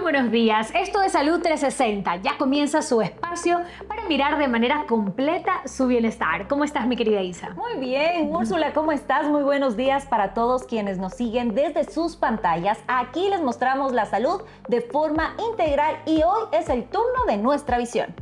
buenos días, esto es Salud 360, ya comienza su espacio para mirar de manera completa su bienestar. ¿Cómo estás, mi querida Isa? Muy bien, Úrsula, ¿cómo estás? Muy buenos días para todos quienes nos siguen desde sus pantallas. Aquí les mostramos la salud de forma integral y hoy es el turno de nuestra visión.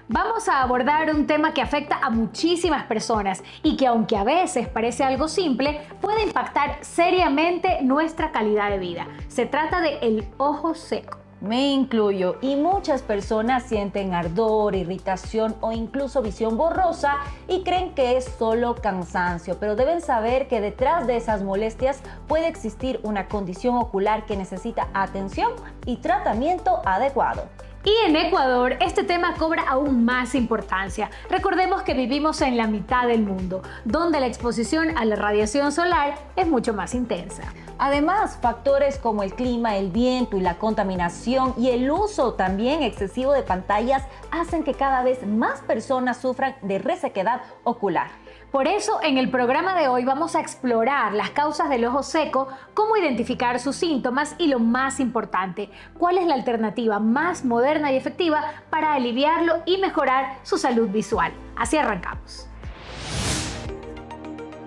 Vamos a abordar un tema que afecta a muchísimas personas y que, aunque a veces parece algo simple, puede impactar seriamente nuestra calidad de vida. Se trata de el ojo seco. Me incluyo, y muchas personas sienten ardor, irritación o incluso visión borrosa y creen que es solo cansancio, pero deben saber que detrás de esas molestias puede existir una condición ocular que necesita atención y tratamiento adecuado. Y en Ecuador, este tema cobra aún más importancia. Recordemos que vivimos en la mitad del mundo, donde la exposición a la radiación solar es mucho más intensa. Además, factores como el clima, el viento y la contaminación y el uso también excesivo de pantallas hacen que cada vez más personas sufran de resequedad ocular. Por eso, en el programa de hoy vamos a explorar las causas del ojo seco, cómo identificar sus síntomas y, lo más importante, cuál es la alternativa más moderna y efectiva para aliviarlo y mejorar su salud visual. Así arrancamos.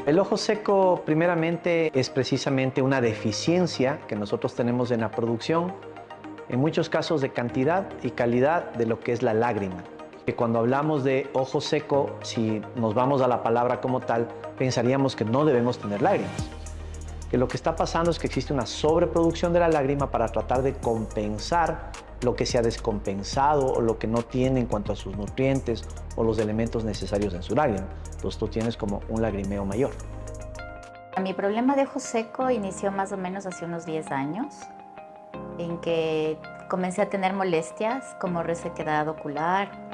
El ojo seco, primeramente, es precisamente una deficiencia que nosotros tenemos en la producción, en muchos casos de cantidad y calidad de lo que es la lágrima. Que cuando hablamos de ojo seco, si nos vamos a la palabra como tal, pensaríamos que no debemos tener lágrimas. Que lo que está pasando es que existe una sobreproducción de la lágrima para tratar de compensar lo que se ha descompensado o lo que no tiene en cuanto a sus nutrientes o los elementos necesarios en su lágrima. Entonces tú tienes como un lagrimeo mayor. Mi problema de ojo seco inició más o menos hace unos 10 años, en que comencé a tener molestias como resequedad ocular.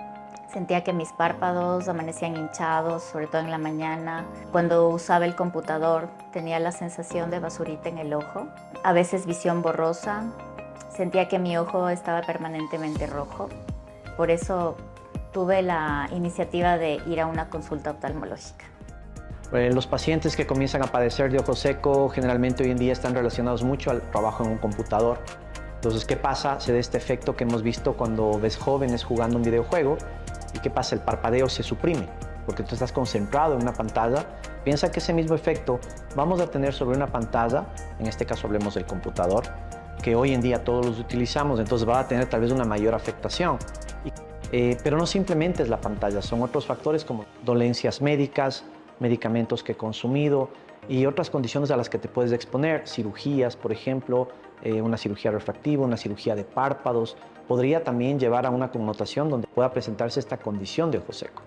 Sentía que mis párpados amanecían hinchados, sobre todo en la mañana. Cuando usaba el computador tenía la sensación de basurita en el ojo. A veces visión borrosa. Sentía que mi ojo estaba permanentemente rojo. Por eso tuve la iniciativa de ir a una consulta oftalmológica. Los pacientes que comienzan a padecer de ojo seco generalmente hoy en día están relacionados mucho al trabajo en un computador. Entonces, ¿qué pasa? Se da este efecto que hemos visto cuando ves jóvenes jugando un videojuego. ¿Y qué pasa? El parpadeo se suprime porque tú estás concentrado en una pantalla. Piensa que ese mismo efecto vamos a tener sobre una pantalla, en este caso hablemos del computador, que hoy en día todos los utilizamos, entonces va a tener tal vez una mayor afectación. Pero no simplemente es la pantalla, son otros factores como dolencias médicas, medicamentos que he consumido y otras condiciones a las que te puedes exponer, cirugías, por ejemplo, una cirugía refractiva, una cirugía de párpados, podría también llevar a una connotación donde pueda presentarse esta condición de ojo seco.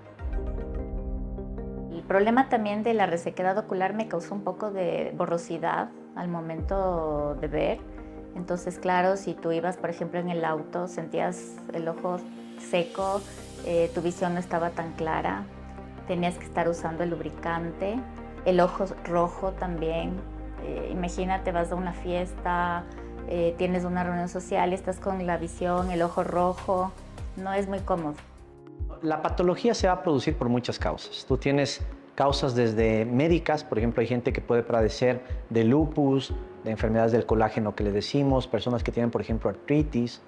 El problema también de la resequedad ocular me causó un poco de borrosidad al momento de ver. Entonces, claro, si tú ibas, por ejemplo, en el auto, sentías el ojo seco, tu visión no estaba tan clara, tenías que estar usando el lubricante, el ojo rojo también. Imagínate, vas a una fiesta, tienes una reunión social y estás con la visión, el ojo rojo, no es muy cómodo. La patología se va a producir por muchas causas. Tú tienes causas desde médicas, por ejemplo, hay gente que puede padecer de lupus, de enfermedades del colágeno que le decimos, personas que tienen, por ejemplo, artritis,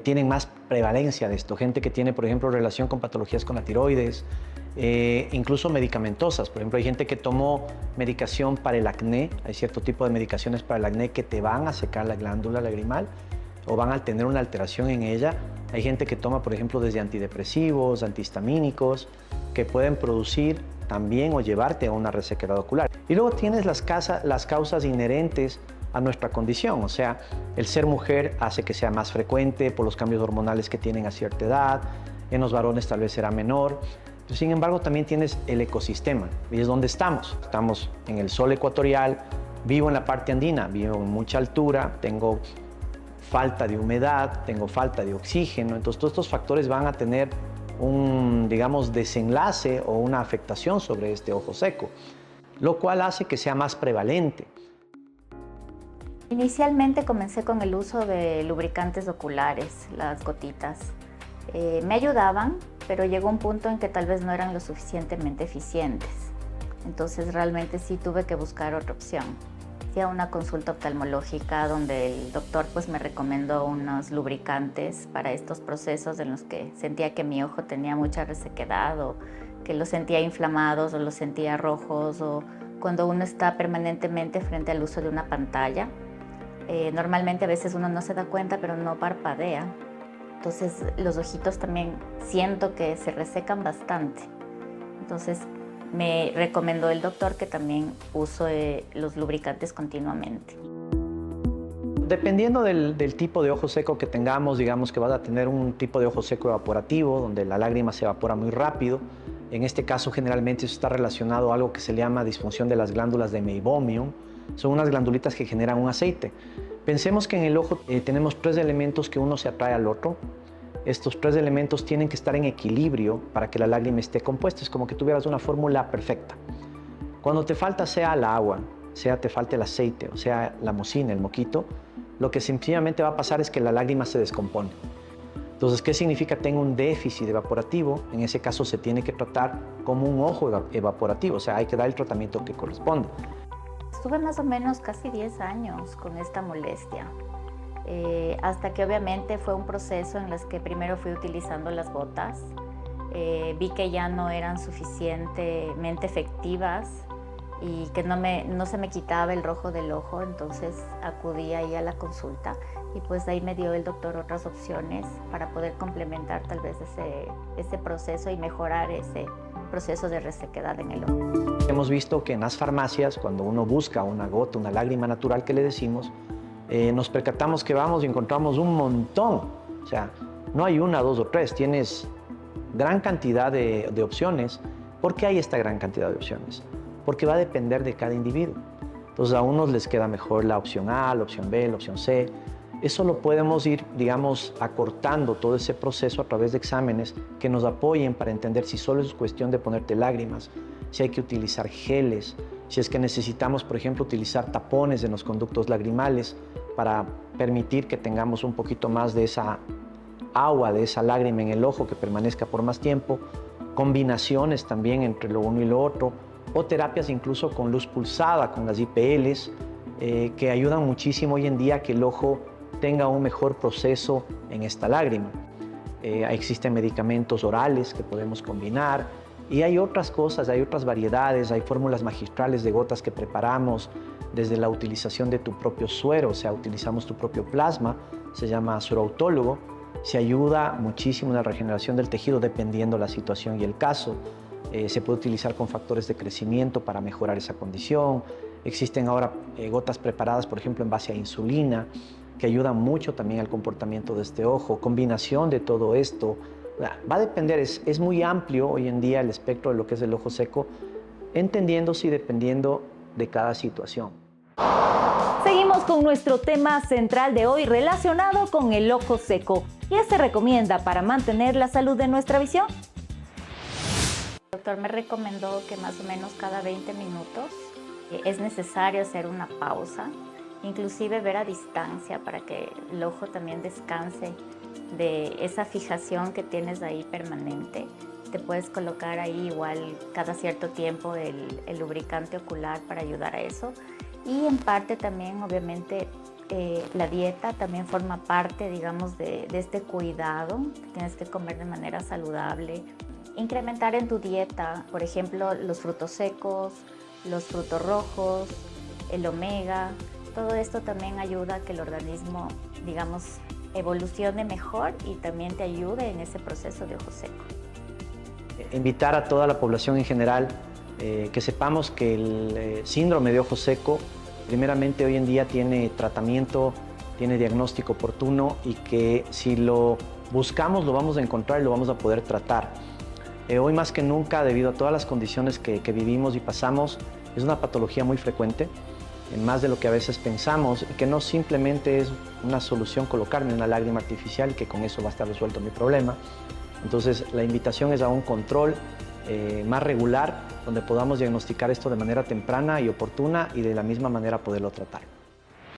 tienen más prevalencia de esto, gente que tiene, por ejemplo, relación con patologías con la tiroides, incluso medicamentosas. Por ejemplo, hay gente que tomó medicación para el acné, hay cierto tipo de medicaciones para el acné que te van a secar la glándula lagrimal o van a tener una alteración en ella. Hay gente que toma, por ejemplo, desde antidepresivos, antihistamínicos, que pueden producir también o llevarte a una resequedad ocular. Y luego tienes las causas inherentes a nuestra condición, o sea, el ser mujer hace que sea más frecuente por los cambios hormonales que tienen a cierta edad, en los varones tal vez será menor. Sin embargo, también tienes el ecosistema, y es donde estamos. Estamos en el sol ecuatorial, vivo en la parte andina, vivo en mucha altura, tengo falta de humedad, tengo falta de oxígeno, entonces todos estos factores van a tener un, digamos, desenlace o una afectación sobre este ojo seco, lo cual hace que sea más prevalente. Inicialmente comencé con el uso de lubricantes oculares, las gotitas. Me ayudaban, pero llegó un punto en que tal vez no eran lo suficientemente eficientes. Entonces realmente sí tuve que buscar otra opción. Fui a una consulta oftalmológica donde el doctor pues me recomendó unos lubricantes para estos procesos en los que sentía que mi ojo tenía mucha resequedad o que los sentía inflamados o los sentía rojos, o cuando uno está permanentemente frente al uso de una pantalla. Normalmente a veces uno no se da cuenta, pero no parpadea. Entonces los ojitos también siento que se resecan bastante. Entonces me recomendó el doctor que también uso los lubricantes continuamente. Dependiendo del tipo de ojo seco que tengamos, digamos que vas a tener un tipo de ojo seco evaporativo, donde la lágrima se evapora muy rápido. En este caso, generalmente eso está relacionado a algo que se llama disfunción de las glándulas de Meibomian. Son unas glandulitas que generan un aceite. Pensemos que en el ojo tenemos 3 elementos que uno se atrae al otro. Estos 3 elementos tienen que estar en equilibrio para que la lágrima esté compuesta. Es como que tuvieras una fórmula perfecta. Cuando te falta sea el agua, sea te falta el aceite, o sea la mucina, el moquito, lo que sencillamente va a pasar es que la lágrima se descompone. Entonces, ¿qué significa? Tengo un déficit evaporativo. En ese caso se tiene que tratar como un ojo evaporativo, o sea, hay que dar el tratamiento que corresponde. Estuve más o menos casi 10 años con esta molestia. Hasta que obviamente fue un proceso en el que primero fui utilizando las gotas, vi que ya no eran suficientemente efectivas y que no se me quitaba el rojo del ojo, entonces acudí ahí a la consulta y pues ahí me dio el doctor otras opciones para poder complementar tal vez ese proceso y mejorar ese proceso de resequedad en el ojo. Hemos visto que en las farmacias, cuando uno busca una gota, una lágrima natural que le decimos, nos percatamos que vamos y encontramos un montón. O sea, no hay 1, 2 o 3, tienes gran cantidad de opciones. ¿Por qué hay esta gran cantidad de opciones? Porque va a depender de cada individuo. Entonces a unos les queda mejor la opción A, la opción B, la opción C. Eso lo podemos ir, digamos, acortando todo ese proceso a través de exámenes que nos apoyen para entender si solo es cuestión de ponerte lágrimas, si hay que utilizar geles, si es que necesitamos, por ejemplo, utilizar tapones en los conductos lagrimales para permitir que tengamos un poquito más de esa agua, de esa lágrima en el ojo que permanezca por más tiempo, combinaciones también entre lo uno y lo otro, o terapias incluso con luz pulsada, con las IPLs, que ayudan muchísimo hoy en día a que el ojo tenga un mejor proceso en esta lágrima. Existen medicamentos orales que podemos combinar y hay otras cosas, hay otras variedades, hay fórmulas magistrales de gotas que preparamos desde la utilización de tu propio suero, o sea, utilizamos tu propio plasma, se llama suero autólogo, se ayuda muchísimo en la regeneración del tejido dependiendo la situación y el caso. Se puede utilizar con factores de crecimiento para mejorar esa condición. Existen ahora gotas preparadas, por ejemplo, en base a insulina, que ayudan mucho también al comportamiento de este ojo. Combinación de todo esto. Va a depender, es muy amplio hoy en día el espectro de lo que es el ojo seco, entendiéndose y dependiendo de cada situación. Seguimos con nuestro tema central de hoy relacionado con el ojo seco. ¿Qué se recomienda para mantener la salud de nuestra visión? El doctor me recomendó que más o menos cada 20 minutos es necesario hacer una pausa, inclusive ver a distancia para que el ojo también descanse de esa fijación que tienes ahí permanente. Te puedes colocar ahí igual cada cierto tiempo el lubricante ocular para ayudar a eso. Y en parte también, obviamente, la dieta también forma parte, digamos, de este cuidado. Tienes que comer de manera saludable. Incrementar en tu dieta, por ejemplo, los frutos secos, los frutos rojos, el omega. Todo esto también ayuda a que el organismo, digamos, evolucione mejor y también te ayude en ese proceso de ojo seco. Invitar a toda la población en general que sepamos que el síndrome de ojo seco, primeramente hoy en día tiene tratamiento, tiene diagnóstico oportuno y que si lo buscamos lo vamos a encontrar y lo vamos a poder tratar. Hoy más que nunca, debido a todas las condiciones que vivimos y pasamos, es una patología muy frecuente, más de lo que a veces pensamos, y que no simplemente es una solución colocarme una lágrima artificial y que con eso va a estar resuelto mi problema. Entonces la invitación es a un control más regular, donde podamos diagnosticar esto de manera temprana y oportuna y de la misma manera poderlo tratar.